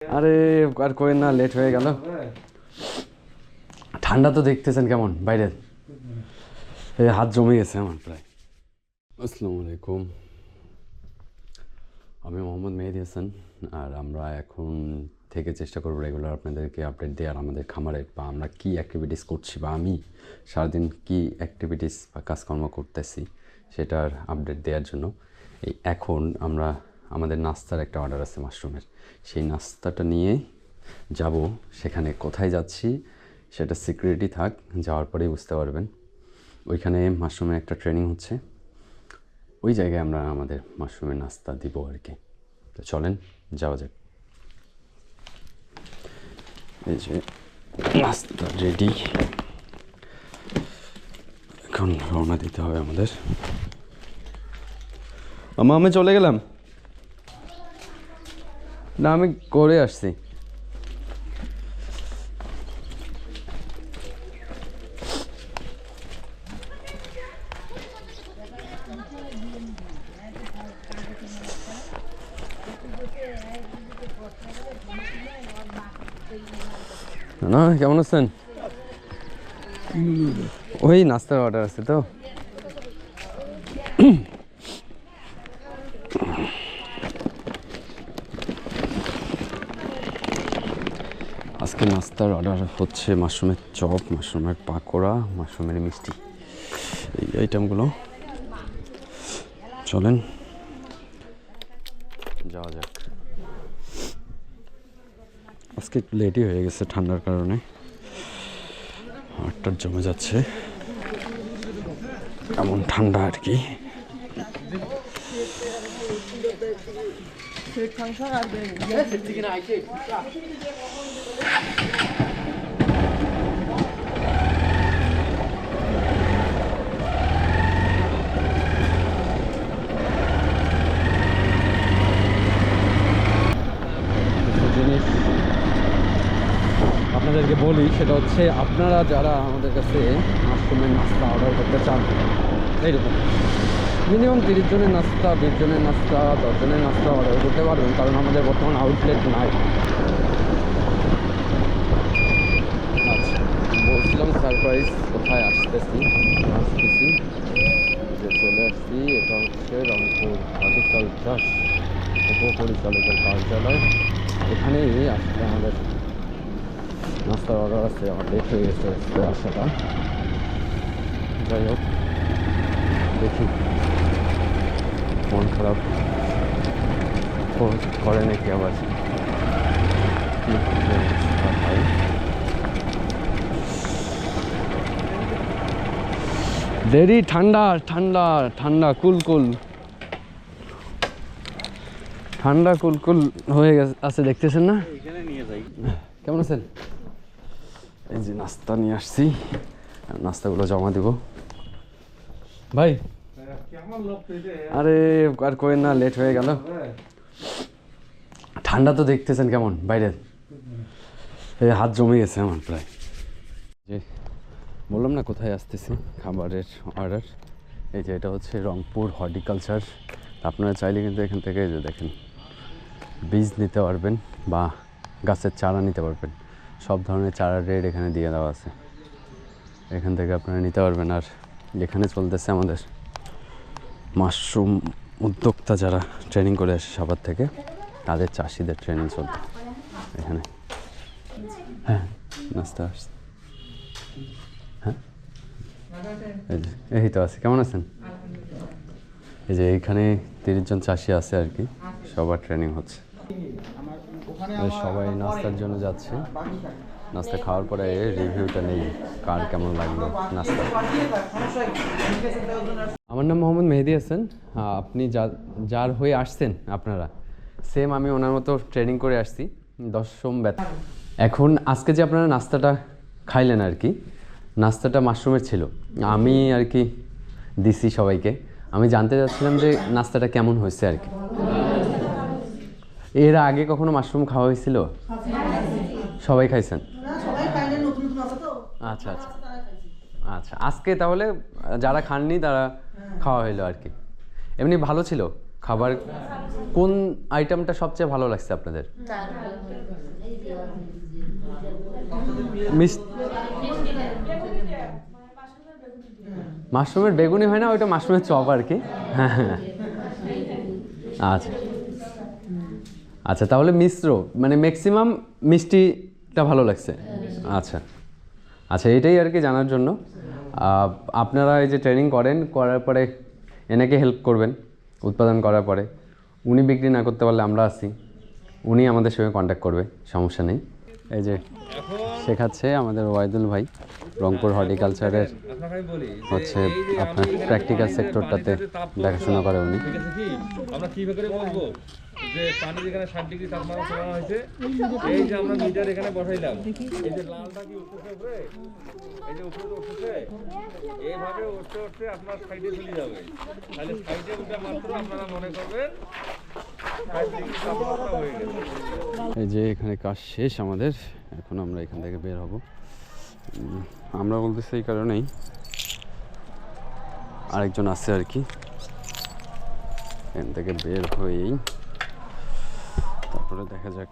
আরে আর কোয়েন না, লেট হয়ে গেল। ঠান্ডা তো দেখতেছেন কেমন বাইরে, এই হাত জমে গেছে আমার প্রায়। আসসালামু আলাইকুম, আমি মোহাম্মদ মেহেদি হাসান। আর আমরা এখন থেকে চেষ্টা করবো রেগুলার আপনাদেরকে আপডেট দেওয়ার আমাদের খামারে বা আমরা কী অ্যাক্টিভিটিস করছি বা আমি সারাদিন কী অ্যাক্টিভিটিস বা কাজকর্ম করতেছি সেটার আপডেট দেওয়ার জন্য। এই এখন আমরা আমাদের নাস্তার একটা অর্ডার আছে মাশরুমের, সেই নাস্তাটা নিয়ে যাব। সেখানে কোথায় যাচ্ছি সেটা সিকিউরিটি থাক, যাওয়ার পরেই বুঝতে পারবেন। ওইখানে মাশরুমের একটা ট্রেনিং হচ্ছে, ওই জায়গায় আমরা আমাদের মাশরুমের নাস্তা দিব আর কি। তো চলেন যাওয়া যাক। এই যে নাস্তা রেডি, এখন রওনা দিতে হবে আমাদের। আমি চলে গেলাম না, আমি করে আসছি। না কেমন আছেন? ওই নাস্তার অর্ডার আছে তো। আজকে নাস্তার অর্ডার হচ্ছে মাশরুমের চপ, মাশরুমের পাকোড়া, মাশরুমের মিষ্টি, এই আইটেমগুলো। চলেন যাওয়া যাক। আজকে একটু লেটই হয়ে গেছে ঠান্ডার কারণে, 8টার জমে যাচ্ছে, এমন ঠান্ডা আর কি। জিনিস আপনাদেরকে বলি, সেটা হচ্ছে আপনারা যারা আমাদের কাছে মাশরুমের নাস্তা অর্ডার করতে চান, এইরকম মিনিমাম 30 জনের নাস্তা, 20 জনের নাস্তা, 10 জনের নাস্তা অর্ডার করতে পারবেন, কারণ আমাদের বর্তমান আউটলেট নাই। আচ্ছা, বলছিলাম সারপ্রাইজ কোথায় আসতেছি যে চলে আসছি। এটা হচ্ছে রংপুর হর্টিকালচার উপপরিচালকের কার্যালয়, এখানেই আসলে আমাদের নাস্তার অর্ডার আছে। আমার লেট হয়ে গেছে আসাটা, যাই হোক দেখি মন খারাপ করে নাকি আবার। দেরি, ঠান্ডা ঠান্ডা ঠান্ডা কুলকুল, ঠান্ডা কুলকুল হয়ে গেছে আছে, দেখতেছেন না? কেমন আছেন? এই যে নাস্তা নিয়ে আসছি, নাস্তাগুলো জমা দিব ভাই। আরে আর কোয়েন না, লেট হয়ে গেল। ঠান্ডা তো দেখতেছেন কেমন বাইরে, এই হাত জমে গেছে আমার প্রায়। যে বললাম না কোথায় আসতেছি, খাবারের অর্ডার। এই যে এটা হচ্ছে রংপুর হর্টিকালচার। আপনারা চাইলে কিন্তু এখান থেকে যে দেখেন বীজ নিতে পারবেন বা গাছের চারা নিতে পারবেন। সব ধরনের চারার রেট এখানে দিয়ে দেওয়া আছে, এখান থেকে আপনারা নিতে পারবেন। আর এখানে চলতেছে আমাদের মাশরুম উদ্যোক্তা যারা ট্রেনিং করে আসে সবার থেকে, তাদের চাষিদের ট্রেনিং চলতে এখানে। হ্যাঁ নাস্তা আসছে, হ্যাঁ এই তো আছে। কেমন আছেন? এই যে এইখানে 30 জন চাষি আছে আর কি, সবার ট্রেনিং হচ্ছে। সবাই নাস্তার জন্য যাচ্ছে, নাস্তা খাওয়ার পরে রিভিউটা নেই কার কেমন লাগলো নাস্তা। আমার নাম মোহাম্মদ মেহেদি হাসান। আপনি যার হয়ে আসছেন আপনারা, সেম আমি ওনার মতো ট্রেনিং করে আসছি 10ম বেতন। এখন আজকে যে আপনারা নাস্তাটা খাইলেন আর কি, নাস্তাটা মাশরুমের ছিল, আমি আর কি দিছি সবাইকে। আমি জানতে চাচ্ছিলাম যে নাস্তাটা কেমন হয়েছে আর কি। এর আগে কখনো মাশরুম খাওয়া হয়েছিল? সবাই খাইছেন? আচ্ছা আচ্ছা আচ্ছা, আজকে তাহলে যারা খাননি তারা খাওয়া হইলো আর কি। এমনি ভালো ছিল? খাবার কোন আইটেমটা সবচেয়ে ভালো লাগছে আপনাদের? মাশরুমের বেগুনি হয় না, ওইটা মাশরুমের চপ আর কি। হ্যাঁ হ্যাঁ, আচ্ছা আচ্ছা, তাহলে মিশ্র মানে ম্যাক্সিমাম মিষ্টিটা ভালো লাগছে। আচ্ছা আচ্ছা, এটাই আর কি জানার জন্য। আপনারা এই যে ট্রেনিং করার পরে এনাকে হেল্প করবেন উৎপাদন করার পরে। উনি বিক্রি না করতে পারলে আমরা আছি, উনি আমাদের সঙ্গে কন্ট্যাক্ট করবে, সমস্যা নেই। এই যে শেখাচ্ছে আমাদের ওয়াইদুল ভাই, রংপুর হর্টিকালচারের হচ্ছে আপনার প্র্যাকটিক্যাল সেক্টরটাতে দেখাশোনা করে উনি। আমরা কিভাবে বলবো যে পানি যেখানে 60 ডিগ্রি তাপমাত্রা সরানো হয়েছে, এই যে আমরা মিটার এখানে বসাইলাম, এই যে লালটা কি উঠতেছে উপরে, এই যে উপরে উঠতেছে, এইভাবে উঠতে উঠতে আপনার সাইডে চলে যাবে। তাহলে সাইডে উঠে মাত্র আপনারা মনে করবেন 60 ডিগ্রি তাপমাত্রা হয়ে গেছে। এই যে এখানে কাজ শেষ আমাদের, এখন আমরা এখান থেকে বের হব। আমরা বলতেছি এই কারণেই, আরেকজন আছে আর কি, এখান থেকে বের হয়েই তারপরে দেখা যাক।